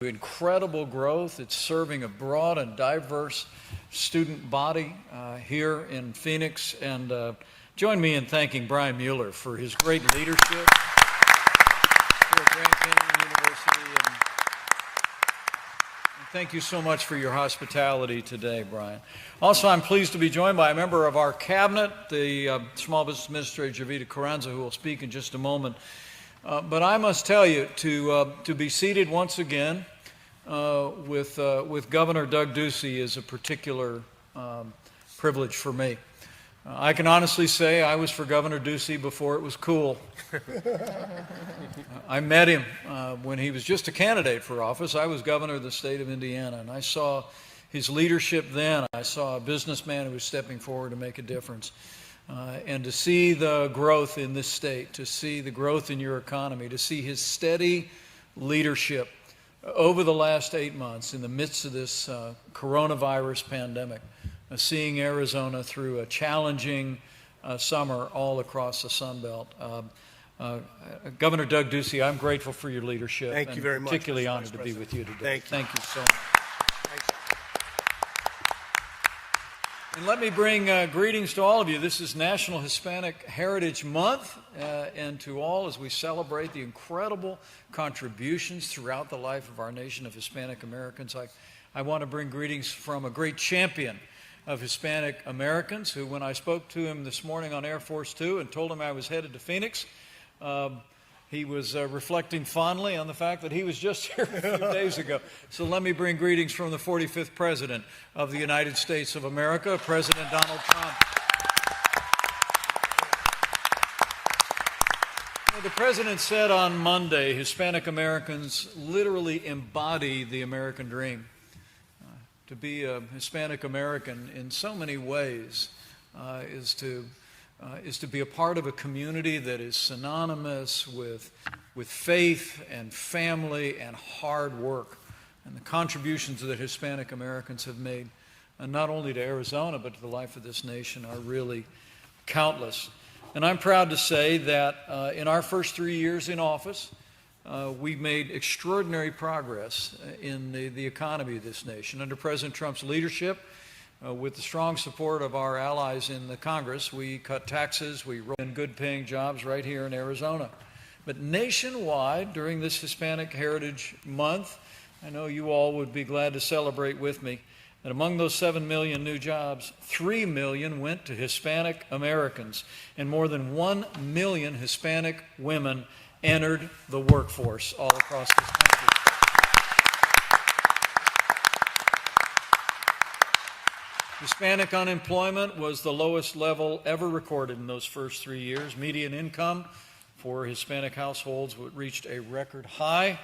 incredible growth. It's serving a broad and diverse student body here in Phoenix. And join me in thanking Brian Mueller for his great leadership here at Grand Canyon University. And thank you so much for your hospitality today, Brian. Also, I'm pleased to be joined by a member of our cabinet, the Small Business Administrator, Jovita Carranza, who will speak in just a moment. But I must tell you, to be seated once again with Governor Doug Ducey is a particular privilege for me. I can honestly say I was for Governor Ducey before it was cool. I met him when he was just a candidate for office. I was governor of the state of Indiana, and I saw his leadership then. I saw a businessman who was stepping forward to make a difference. And to see the growth in this state, to see the growth in your economy, to see his steady leadership over the last 8 months in the midst of this coronavirus pandemic, seeing Arizona through a challenging summer all across the Sun Belt. Governor Doug Ducey, I'm grateful for your leadership. Thank you very much. Particularly honored to be with you today. Thank you so much. And let me bring greetings to all of you. This is National Hispanic Heritage Month, and to all as we celebrate the incredible contributions throughout the life of our nation of Hispanic Americans. I want to bring greetings from a great champion of Hispanic Americans who, when I spoke to him this morning on Air Force Two and told him I was headed to Phoenix, he was reflecting fondly on the fact that he was just here a few days ago. So let me bring greetings from the 45th President of the United States of America, President Donald Trump. The President said on Monday, Hispanic Americans literally embody the American dream. To be a Hispanic American in so many ways is to be a part of a community that is synonymous with faith and family and hard work. And the contributions that Hispanic Americans have made, not only to Arizona, but to the life of this nation, are really countless. And I'm proud to say that in our first 3 years in office, we've made extraordinary progress in the economy of this nation. Under President Trump's leadership, with the strong support of our allies in the Congress, we cut taxes, we rolled in good-paying jobs right here in Arizona. But nationwide, during this Hispanic Heritage Month, I know you all would be glad to celebrate with me that among those 7 million new jobs, 3 million went to Hispanic Americans, and more than 1 million Hispanic women entered the workforce all across this country. Hispanic unemployment was the lowest level ever recorded in those first 3 years. Median income for Hispanic households reached a record high.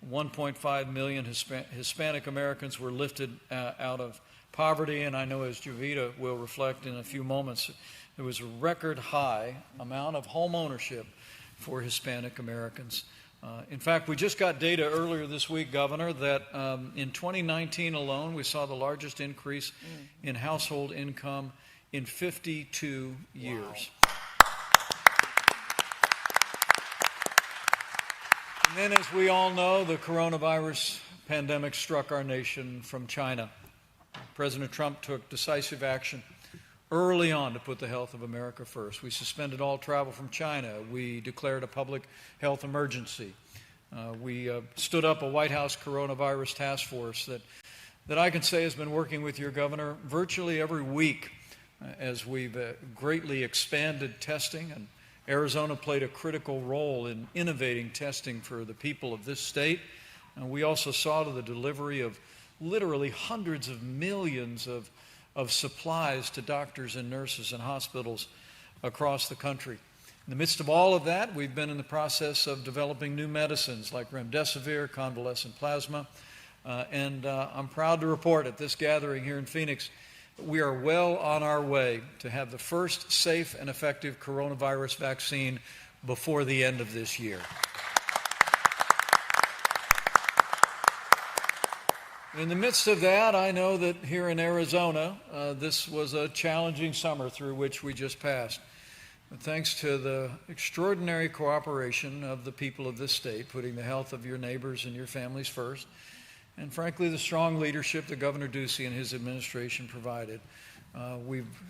1.5 million Hispanic Americans were lifted out of poverty, and I know, as Jovita will reflect in a few moments, there was a record high amount of home ownership for Hispanic Americans. In fact, we just got data earlier this week, Governor, that in 2019 alone, we saw the largest increase in household income in 52 years. Wow. And then, as we all know, the coronavirus pandemic struck our nation from China. President Trump took decisive action early on to put the health of America first. We suspended all travel from China. We declared a public health emergency. We stood up a White House coronavirus task force that I can say has been working with your governor virtually every week as we've greatly expanded testing, and Arizona played a critical role in innovating testing for the people of this state. And we also saw to the delivery of literally hundreds of millions of supplies to doctors and nurses and hospitals across the country. In the midst of all of that, we've been in the process of developing new medicines like remdesivir, convalescent plasma, and I'm proud to report at this gathering here in Phoenix, we are well on our way to have the first safe and effective coronavirus vaccine before the end of this year. In the midst of that, I know that here in Arizona, this was a challenging summer through which we just passed. thanks to the extraordinary cooperation of the people of this state, putting the health of your neighbors and your families first, and frankly, the strong leadership that Governor Ducey and his administration provided,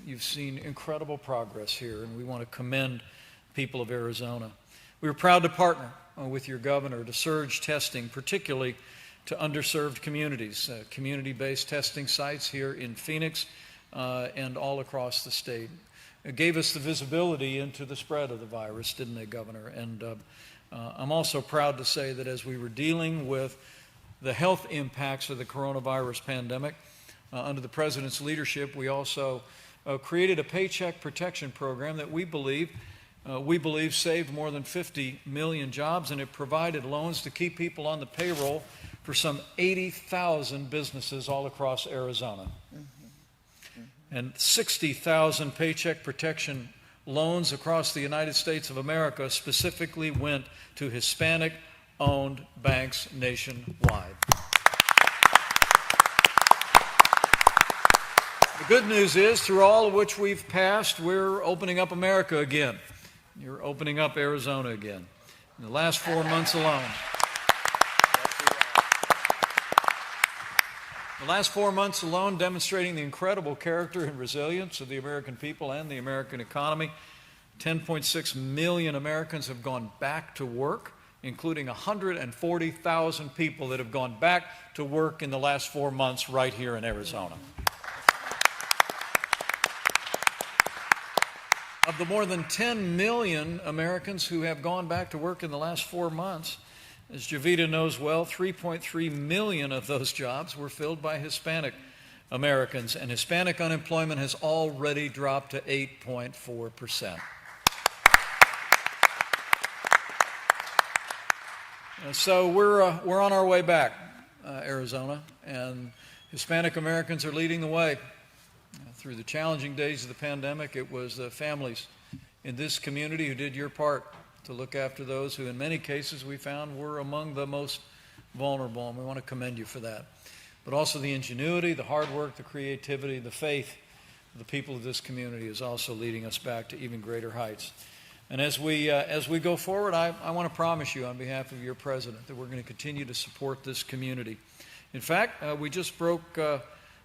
you've seen incredible progress here, and we want to commend people of Arizona. We were proud to partner with your governor to surge testing, particularly to underserved communities, community-based testing sites here in Phoenix and all across the state. It gave us the visibility into the spread of the virus, didn't they, Governor? And I'm also proud to say that as we were dealing with the health impacts of the coronavirus pandemic, under the President's leadership, we also created a paycheck protection program that we believe saved more than 50 million jobs, and it provided loans to keep people on the payroll for some 80,000 businesses all across Arizona. And 60,000 paycheck protection loans across the United States of America specifically went to Hispanic-owned banks nationwide. The good news is, through all of which we've passed, we're opening up America again. You're opening up Arizona again. In the last 4 months alone, demonstrating the incredible character and resilience of the American people and the American economy. 10.6 million Americans have gone back to work, including 140,000 people that have gone back to work in the last 4 months right here in Arizona. Of the more than 10 million Americans who have gone back to work in the last 4 months, as Javita knows well, 3.3 million of those jobs were filled by Hispanic Americans, and Hispanic unemployment has already dropped to 8.4%. So we're on our way back, Arizona, and Hispanic Americans are leading the way. Through the challenging days of the pandemic, it was the families in this community who did your part to look after those who, in many cases, we found were among the most vulnerable, and we want to commend you for that. But also the ingenuity, the hard work, the creativity, the faith of the people of this community is also leading us back to even greater heights. And as we go forward, I want to promise you on behalf of your president that we're going to continue to support this community. In fact, we just broke the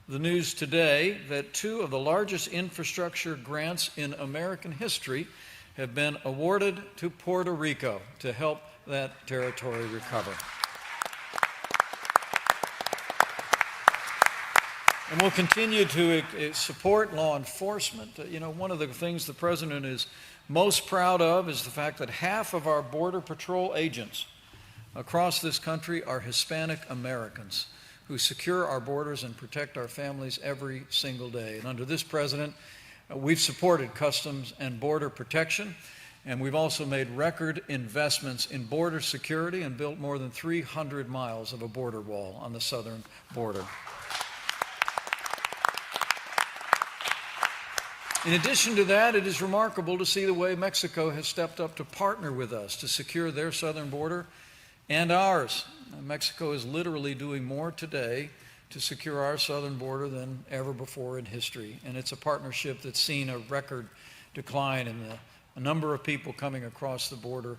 news today that 2 of the largest infrastructure grants in American history have been awarded to Puerto Rico to help that territory recover. And we'll continue to support law enforcement. One of the things the president is most proud of is the fact that half of our Border Patrol agents across this country are Hispanic Americans who secure our borders and protect our families every single day. And under this president, we've supported Customs and Border Protection, and we've also made record investments in border security and built more than 300 miles of a border wall on the southern border. In addition to that, it is remarkable to see the way Mexico has stepped up to partner with us to secure their southern border and ours. Mexico is literally doing more today to secure our southern border than ever before in history. And it's a partnership that's seen a record decline in the number of people coming across the border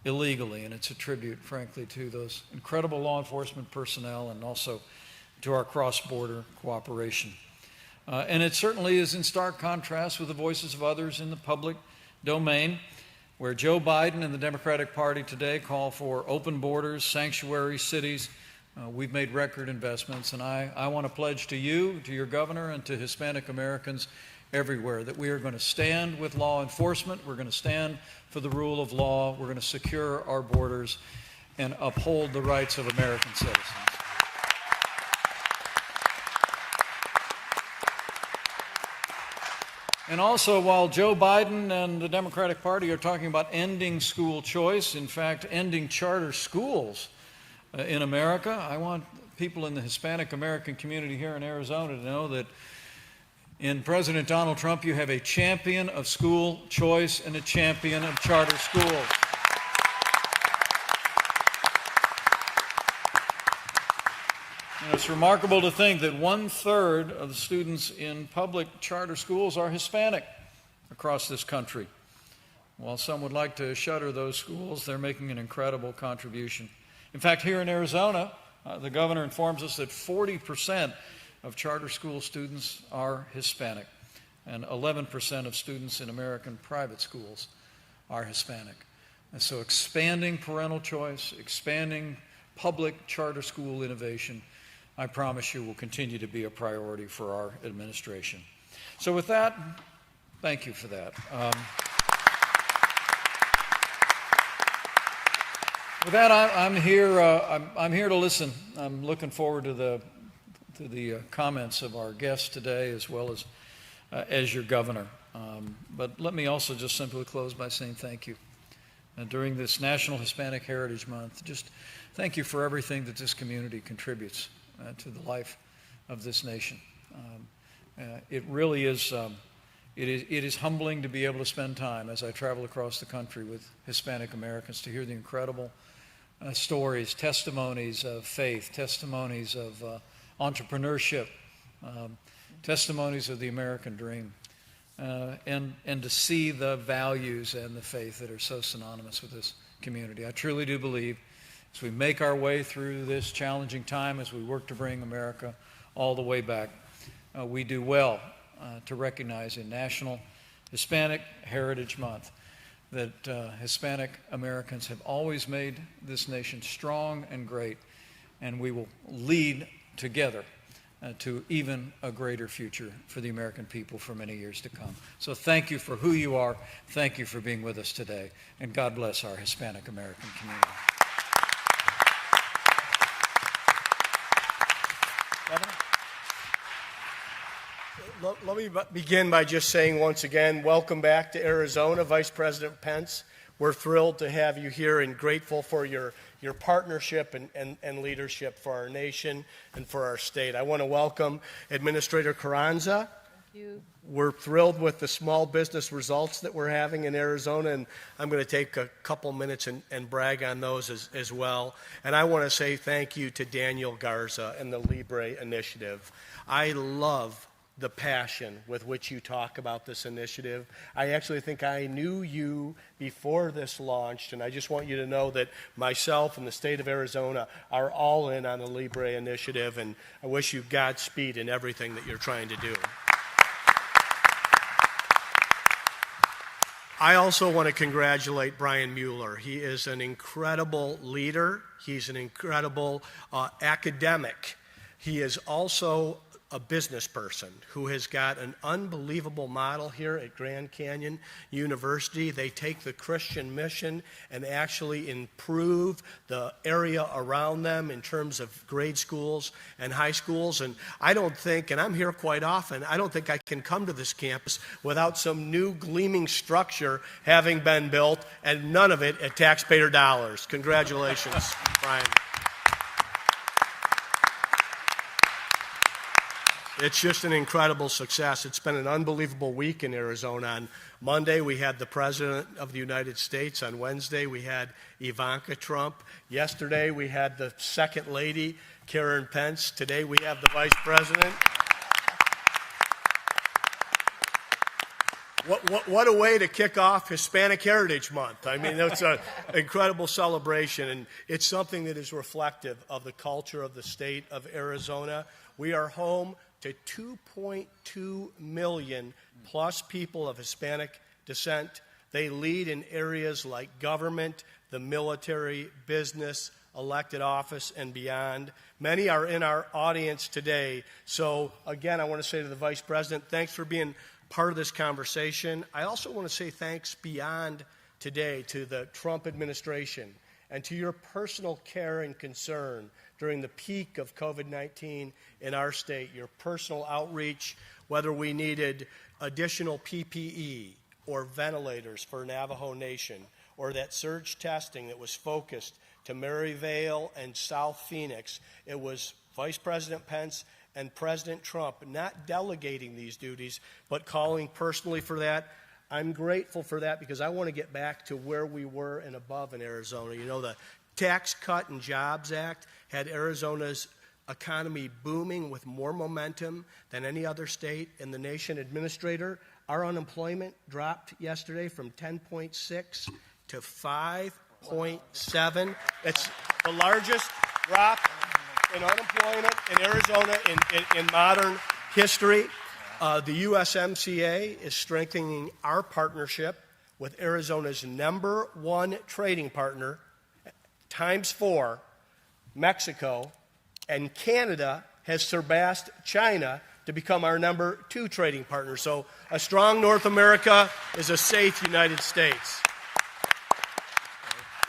illegally. And it's a tribute, frankly, to those incredible law enforcement personnel and also to our cross-border cooperation. And it certainly is in stark contrast with the voices of others in the public domain, where Joe Biden and the Democratic Party today call for open borders, sanctuary cities. We've made record investments, and I want to pledge to you, to your governor, and to Hispanic Americans everywhere that we are going to stand with law enforcement, we're going to stand for the rule of law, we're going to secure our borders, and uphold the rights of American citizens. And also, while Joe Biden and the Democratic Party are talking about ending school choice, in fact, ending charter schools in America, I want people in the Hispanic American community here in Arizona to know that in President Donald Trump, you have a champion of school choice and a champion of charter schools. And it's remarkable to think that 1/3 of the students in public charter schools are Hispanic across this country. While some would like to shutter those schools, they're making an incredible contribution. In fact, here in Arizona, the governor informs us that 40% of charter school students are Hispanic, and 11% of students in American private schools are Hispanic. And so expanding parental choice, expanding public charter school innovation, I promise you will continue to be a priority for our administration. So with that, thank you for that. With that, I'm here. I'm here to listen. I'm looking forward to the comments of our guests today, as well as your governor. But let me also just simply close by saying thank you. During this National Hispanic Heritage Month, just thank you for everything that this community contributes to the life of this nation. It really is. It is humbling to be able to spend time as I travel across the country with Hispanic Americans to hear the incredible stories, testimonies of faith, testimonies of entrepreneurship, testimonies of the American dream, and to see the values and the faith that are so synonymous with this community. I truly do believe as we make our way through this challenging time, as we work to bring America all the way back, we do well to recognize in National Hispanic Heritage Month that Hispanic Americans have always made this nation strong and great, and we will lead together to even a greater future for the American people for many years to come. So thank you for who you are. Thank you for being with us today, and God bless our Hispanic American community. Governor? Let me begin by just saying once again, welcome back to Arizona, Vice President Pence. We're thrilled to have you here and grateful for your partnership and leadership for our nation and for our state. I want to welcome Administrator Carranza. Thank you. We're thrilled with the small business results that we're having in Arizona, and I'm going to take a couple minutes and brag on those as well. And I want to say thank you to Daniel Garza and the Libre Initiative. I love the passion with which you talk about this initiative. I actually think I knew you before this launched, and I just want you to know that myself and the state of Arizona are all in on the Libre Initiative, and I wish you Godspeed in everything that you're trying to do. I also want to congratulate Brian Mueller. He is an incredible leader. He's an incredible academic. He is also a business person who has got an unbelievable model here at Grand Canyon University. They take the Christian mission and actually improve the area around them in terms of grade schools and high schools. And I don't think, and I'm here quite often, I don't think I can come to this campus without some new gleaming structure having been built, and none of it at taxpayer dollars. Congratulations, Brian. It's just an incredible success. It's been an unbelievable week in Arizona. On Monday, we had the President of the United States. On Wednesday, we had Ivanka Trump. Yesterday, we had the Second Lady, Karen Pence. Today, we have the Vice President. What a way to kick off Hispanic Heritage Month. I mean, it's an incredible celebration, and it's something that is reflective of the culture of the state of Arizona. We are home to 2.2 million plus people of Hispanic descent. They lead in areas like government, the military, business, elected office, and beyond. Many are in our audience today. So again, I want to say to the Vice President, thanks for being part of this conversation. I also want to say thanks beyond today to the Trump administration and to your personal care and concern during the peak of COVID-19 in our state, your personal outreach, whether we needed additional PPE or ventilators for Navajo Nation, or that surge testing that was focused to Maryvale and South Phoenix. It was Vice President Pence and President Trump not delegating these duties, but calling personally for that. I'm grateful for that because I want to get back to where we were and above in Arizona. You know, the Tax Cut and Jobs Act had Arizona's economy booming with more momentum than any other state in the nation. Administrator, Our unemployment dropped yesterday from 10.6 to 5.7. It's the largest drop in unemployment in Arizona in modern history. The USMCA is strengthening our partnership with Arizona's #1 trading partner, ×4, Mexico, and Canada has surpassed China to become our #2 trading partner. So a strong North America is a safe United States.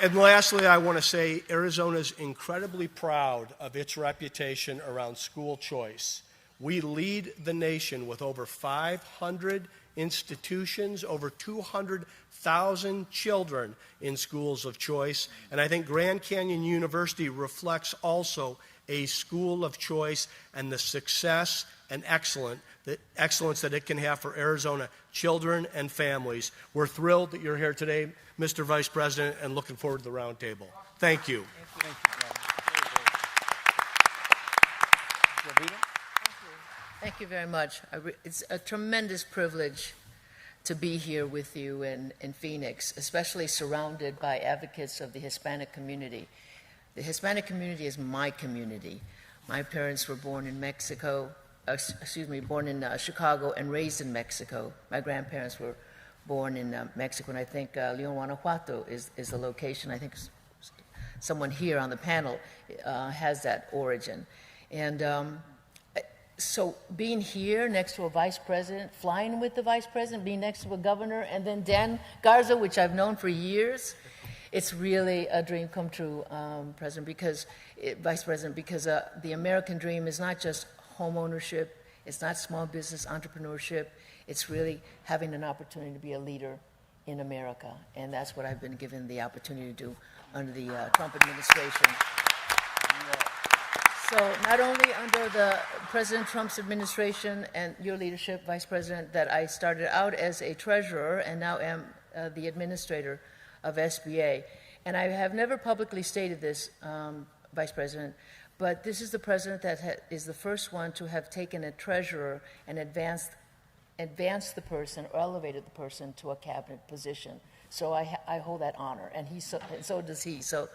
And lastly, I want to say Arizona is incredibly proud of its reputation around school choice. We lead the nation with over 500 institutions, over 200,000 children in schools of choice. And I think Grand Canyon University reflects also a school of choice and the success and excellence that it can have for Arizona children and families. We're thrilled that you're here today, Mr. Vice President, and looking forward to the roundtable. Thank you. Thank you, Brother. Thank you very much. It's a tremendous privilege to be here with you in Phoenix, especially surrounded by advocates of the Hispanic community. The Hispanic community is my community. My parents were born in Mexico, born in Chicago and raised in Mexico. My grandparents were born in Mexico, and I think León, Guanajuato is the location. I think someone here on the panel has that origin. And so being here next to a vice president, flying with the vice president, being next to a governor, and then Dan Garza, which I've known for years, it's really a dream come true, Vice President, because the American dream is not just home ownership, it's not small business entrepreneurship, it's really having an opportunity to be a leader in America. And that's what I've been given the opportunity to do under the Trump administration. So not only under the President Trump's administration and your leadership, Vice President, that I started out as a treasurer and now am the administrator of SBA. And I have never publicly stated this, Vice President, but this is the president that is the first one to have taken a treasurer and advanced the person or elevated the person to a cabinet position. So I hold that honor, and so does he. So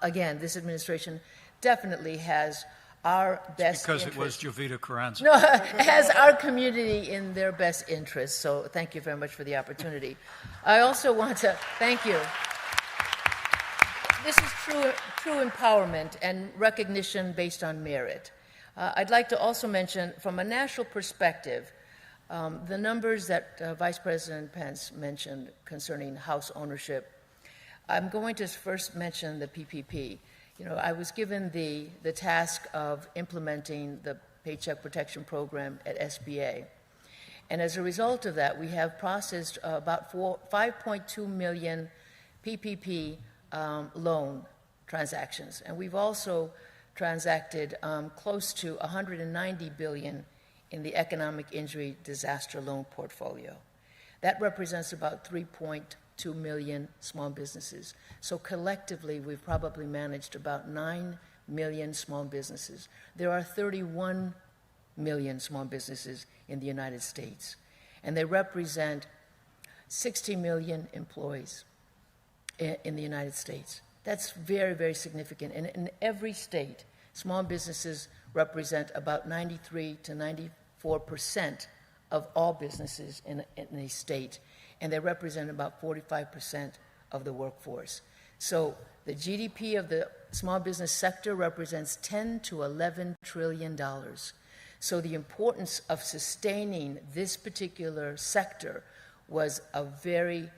again, this administration definitely has our best because interest. it was Jovita Carranza. No, has our community in their best interest. So thank you very much for the opportunity. I also want to thank you. This is true empowerment and recognition based on merit. I'd like to also mention, from a national perspective, the numbers that Vice President Pence mentioned concerning house ownership. I'm going to first mention the PPP. You know, I was given the task of implementing the Paycheck Protection Program at SBA. And as a result of that, we have processed about 5.2 million PPP loan transactions. And we've also transacted close to $190 billion in the economic injury disaster loan portfolio. That represents about 3.2 million small businesses. So collectively, we've probably managed about 9 million small businesses. There are 31 million small businesses in the United States, and they represent 60 million employees in the United States. That's very, very significant. And in every state, small businesses represent about 93 to 94% of all businesses in a state, and they represent about 45% of the workforce. So the GDP of the small business sector represents $10 to $11 trillion. So the importance of sustaining this particular sector was a very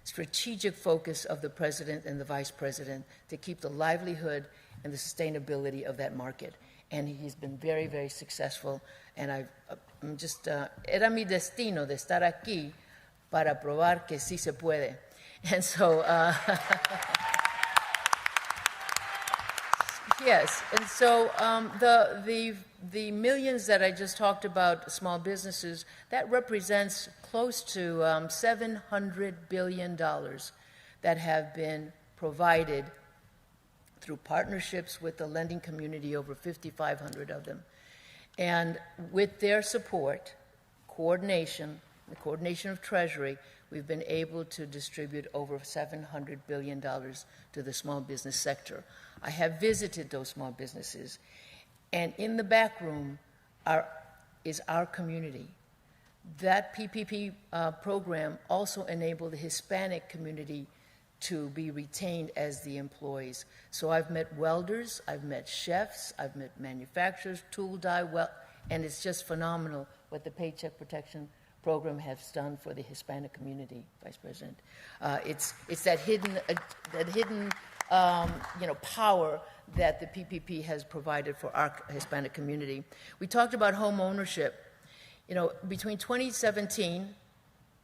strategic focus of the president and the vice president to keep the livelihood and the sustainability of that market. And he's been very, very successful. And I'm just, era mi destino de estar aquí para probar que sí se puede. And so, yes, and so the millions that I just talked about, small businesses, that represents close to $700 billion that have been provided through partnerships with the lending community, over 5,500 of them. And with their support, coordination, the coordination of Treasury, we've been able to distribute over $700 billion to the small business sector. I have visited those small businesses, and in the back room is our community. That PPP program also enabled the Hispanic community to be retained as the employees. So I've met welders, I've met chefs, I've met manufacturers, tool dye, and it's just phenomenal what the Paycheck Protection Program has done for the Hispanic community, Vice President. It's that hidden power that the PPP has provided for our Hispanic community. We talked about home ownership. Between 2017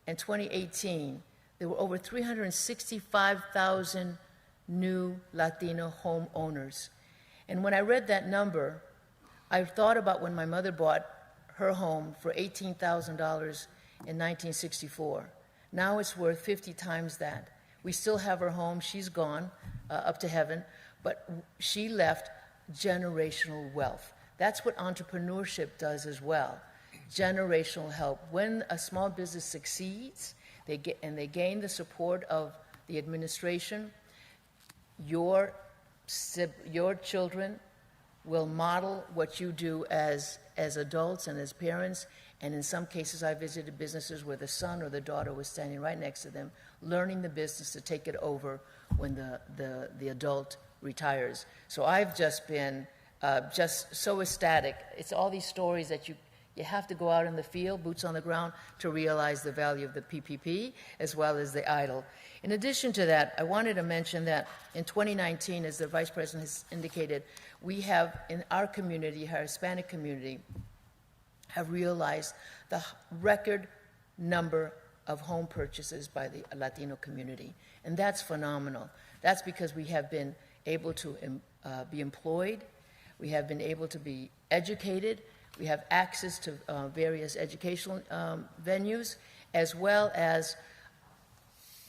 and 2018, there were over 365,000 new Latino homeowners. And when I read that number, I thought about when my mother bought her home for $18,000 in 1964. Now it's worth 50 times that. We still have her home. She's gone up to heaven, but she left generational wealth. That's what entrepreneurship does as well. Generational help. When a small business succeeds, they gain the support of the administration, your children will model what you do as adults and as parents. And in some cases, I visited businesses where the son or the daughter was standing right next to them, learning the business to take it over when the adult retires. So I've just been just so ecstatic. It's all these stories that you have to go out in the field, boots on the ground, to realize the value of the PPP as well as the EIDL. In addition to that, I wanted to mention that in 2019, as the Vice President has indicated, we have in our community, our Hispanic community, have realized the record number of home purchases by the Latino community. And that's phenomenal. That's because we have been able to be employed, we have been able to be educated, we have access to various educational venues, as well as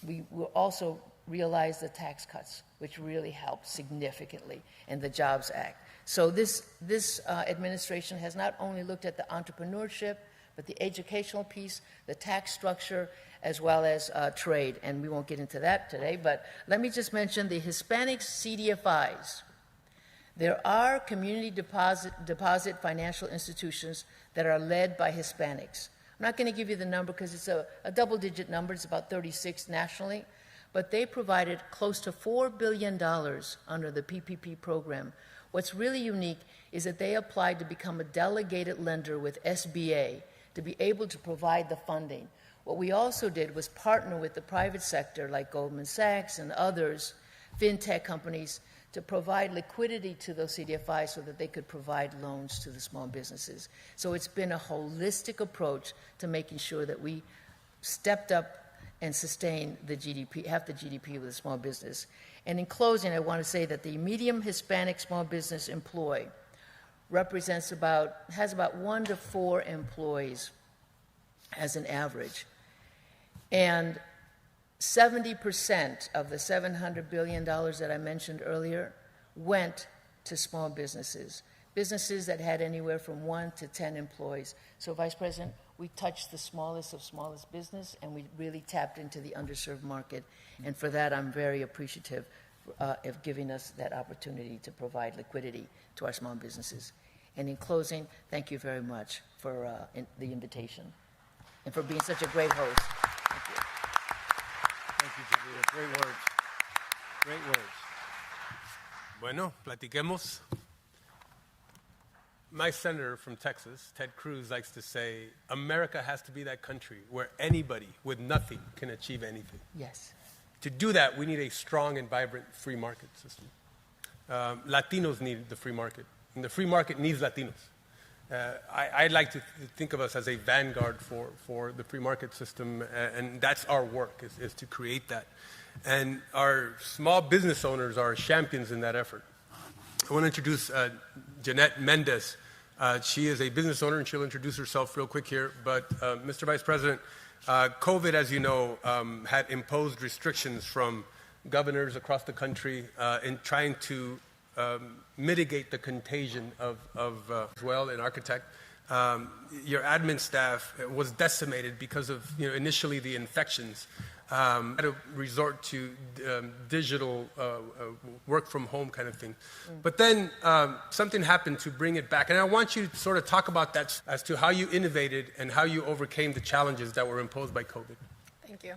we will also realize the tax cuts, which really helped significantly, and the Jobs Act. So this administration has not only looked at the entrepreneurship, but the educational piece, the tax structure, as well as trade. And we won't get into that today, but let me just mention the Hispanic CDFIs. There are community deposit financial institutions that are led by Hispanics. I'm not going to give you the number because it's a double-digit number. It's about 36 nationally. But they provided close to $4 billion under the PPP program. What's really unique is that they applied to become a delegated lender with SBA to be able to provide the funding. What we also did was partner with the private sector like Goldman Sachs and others, fintech companies, to provide liquidity to those CDFIs so that they could provide loans to the small businesses. So it's been a holistic approach to making sure that we stepped up and sustain the GDP, half the GDP with a small business. And in closing, I want to say that the medium Hispanic small business employee has about 1 to 4 employees as an average. And 70% of the $700 billion that I mentioned earlier went to small businesses that had anywhere from 1 to 10 employees. So, Vice President, we touched the smallest of smallest business, and we really tapped into the underserved market. And for that, I'm very appreciative of giving us that opportunity to provide liquidity to our small businesses. And in closing, thank you very much for the invitation and for being such a great host. Thank you. Thank you, Julia. Great words. Great words. Bueno, platiquemos. My senator from Texas, Ted Cruz, likes to say, America has to be that country where anybody with nothing can achieve anything. Yes. To do that, we need a strong and vibrant free market system. Latinos need the free market, and the free market needs Latinos. I like to think of us as a vanguard for the free market system, and that's our work, is to create that. And our small business owners are champions in that effort. I want to introduce Jeanette Mendez. She is a business owner, and she'll introduce herself real quick here. But, Mr. Vice President, COVID, as you know, had imposed restrictions from governors across the country in trying to mitigate the contagion of as well, an architect. your admin staff was decimated because of initially the infections. Had to resort to digital work from home kind of thing. But then something happened to bring it back. And I want you to sort of talk about that as to how you innovated and how you overcame the challenges that were imposed by COVID. Thank you.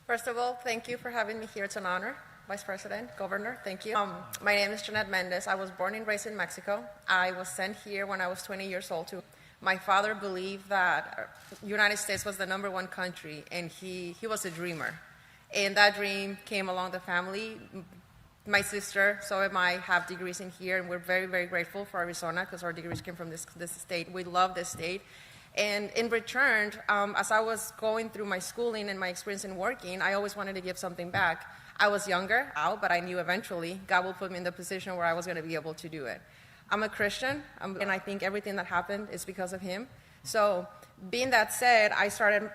First of all, thank you for having me here. It's an honor. Vice President, Governor, thank you. My name is Jeanette Mendez. I was born and raised in Mexico. I was sent here when I was 20 years old too. My father believed that the United States was the #1 country, and he was a dreamer. And that dream came along the family. My sister, so am I, have degrees in here, and we're very, very grateful for Arizona because our degrees came from this state. We love this state. And in return, as I was going through my schooling and my experience in working, I always wanted to give something back. I was younger, but I knew eventually God will put me in the position where I was going to be able to do it. I'm a Christian, and I think everything that happened is because of him. So being that said, I started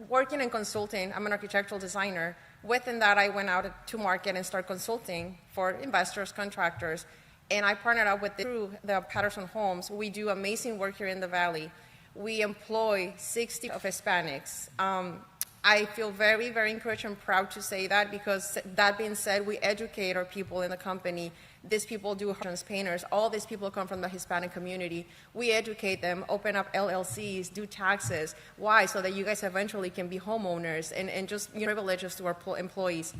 working and consulting. I'm an architectural designer. Within that, I went out to market and started consulting for investors, contractors, and I partnered up with through the Patterson Homes. We do amazing work here in the Valley. We employ 60 of Hispanics. I feel very, very encouraged and proud to say that because that being said, we educate our people in the company. These people do painters. All these people come from the Hispanic community. We educate them, open up LLCs, do taxes. Why? So that you guys eventually can be homeowners and just privileges to our employees.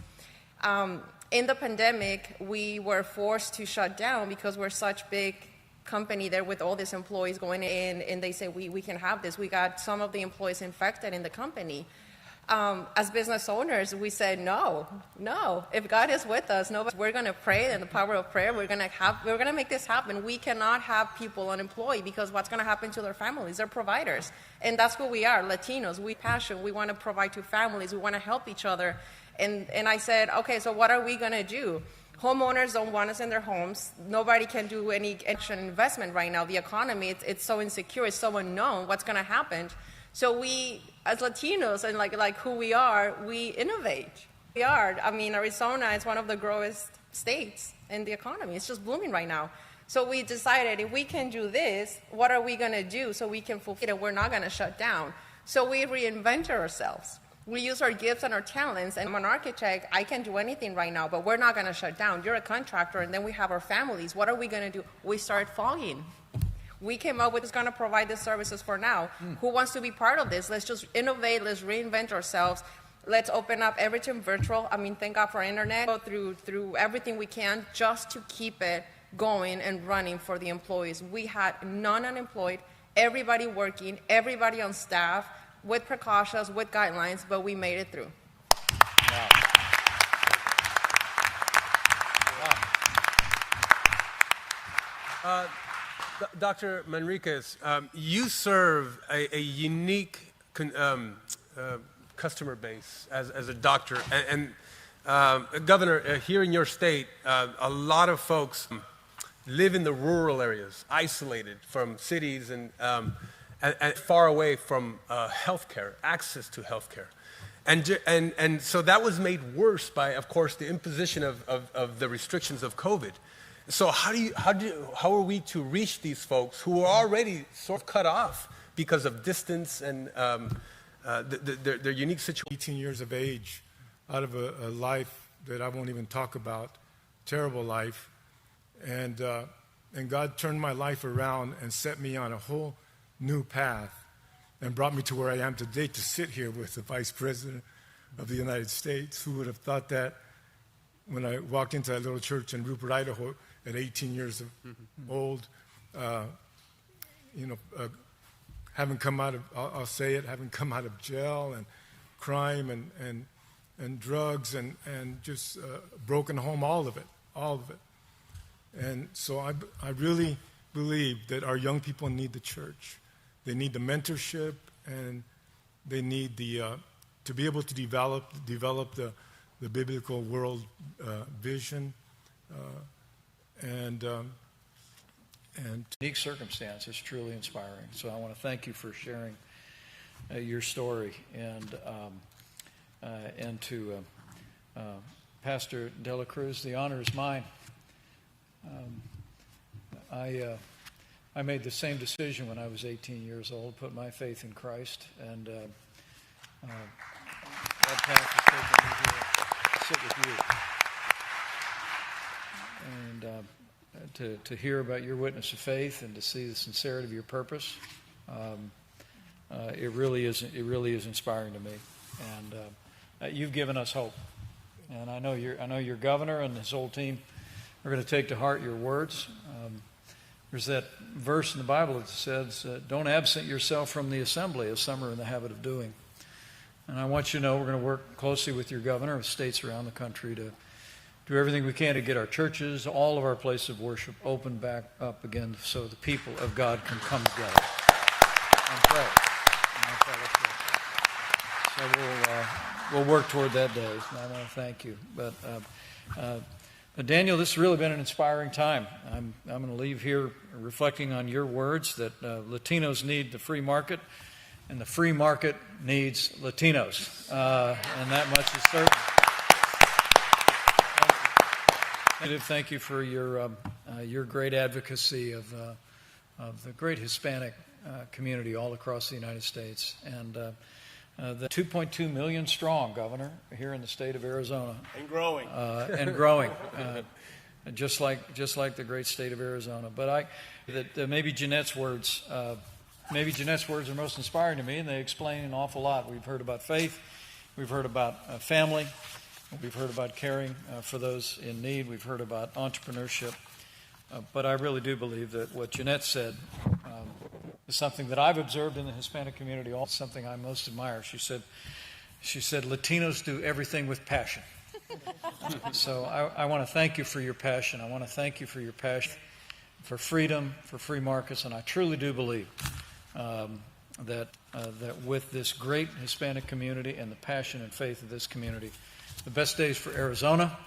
In the pandemic, we were forced to shut down because we're such big company there with all these employees going in, and they say we can have this. We got some of the employees infected in the company. As business owners, we said, no. If God is with us, we're going to pray, and the power of prayer, we're going to make this happen. We cannot have people unemployed because what's going to happen to their families? They're providers, and that's who we are, Latinos. We passion. We want to provide to families. We want to help each other. And I said, okay, so what are we going to do? Homeowners don't want us in their homes. Nobody can do any action investment right now. The economy, it's so insecure. It's so unknown. What's going to happen? So we, as Latinos and like who we are, we innovate. We are. I mean, Arizona is one of the growest states in the economy. It's just booming right now. So we decided if we can do this, what are we going to do so we can fulfill it? We're not going to shut down. So we reinvented ourselves. We use our gifts and our talents. And I'm an architect. I can do anything right now, but we're not going to shut down. You're a contractor, and then we have our families. What are we going to do? We start fogging. We came up with who's going to provide the services for now. Who wants to be part of this? Let's just innovate. Let's reinvent ourselves. Let's open up everything virtual. I mean, thank God for internet. Go through everything we can just to keep it going and running for the employees. We had none unemployed, everybody working, everybody on staff, with precautions, with guidelines, but we made it through. Wow. Dr. Manriquez, you serve a unique customer base as a doctor. And Governor, here in your state, a lot of folks live in the rural areas, isolated from cities and far away from healthcare, access to healthcare. And so that was made worse by, of course, the imposition of the restrictions of COVID. So how are we to reach these folks who are already sort of cut off because of distance and their unique situation? 18 years of age, out of a life that I won't even talk about, terrible life, and God turned my life around and set me on a whole new path and brought me to where I am today to sit here with the Vice President of the United States. Who would have thought that when I walked into that little church in Rupert, Idaho, at 18 years old, having come out of, I'll say it, having come out of jail and crime and drugs and just broken home, all of it. And so I really believe that our young people need the church. They need the mentorship, and they need to be able to develop the biblical world vision. And unique circumstance is truly inspiring. So I want to thank you for sharing your story, and to Pastor De La Cruz, the honor is mine. I I made the same decision when I was 18 years old, put my faith in Christ, and that path has taken me here to sit with you. And to hear about your witness of faith and to see the sincerity of your purpose, it really is inspiring to me. And you've given us hope. And I know your governor and his whole team are going to take to heart your words. There's that verse in the Bible that says, "Don't absent yourself from the assembly," as some are in the habit of doing. And I want you to know we're going to work closely with your governor of states around the country to do everything we can to get our churches, all of our places of worship, open back up again so the people of God can come together and pray. So we'll work toward that day. And I want to thank you. But Daniel, this has really been an inspiring time. I'm going to leave here reflecting on your words that Latinos need the free market, and the free market needs Latinos. And that much is certain. Thank you for your great advocacy of the great Hispanic community all across the United States. And the 2.2 million strong, Governor, here in the state of Arizona. And growing. Just like the great state of Arizona. But maybe Jeanette's words are most inspiring to me, and they explain an awful lot. We've heard about faith, we've heard about family, we've heard about caring for those in need, we've heard about entrepreneurship. But I really do believe that what Jeanette said is something that I've observed in the Hispanic community, also something I most admire. She said, Latinos do everything with passion. So I want to thank you for your passion. I want to thank you for your passion for freedom, for free markets, and I truly do believe that with this great Hispanic community and the passion and faith of this community, the best days for Arizona,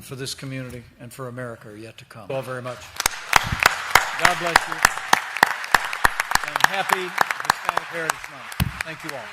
for this community, and for America are yet to come. Thank you all very much. God bless you. And happy Hispanic Heritage Month. Thank you all.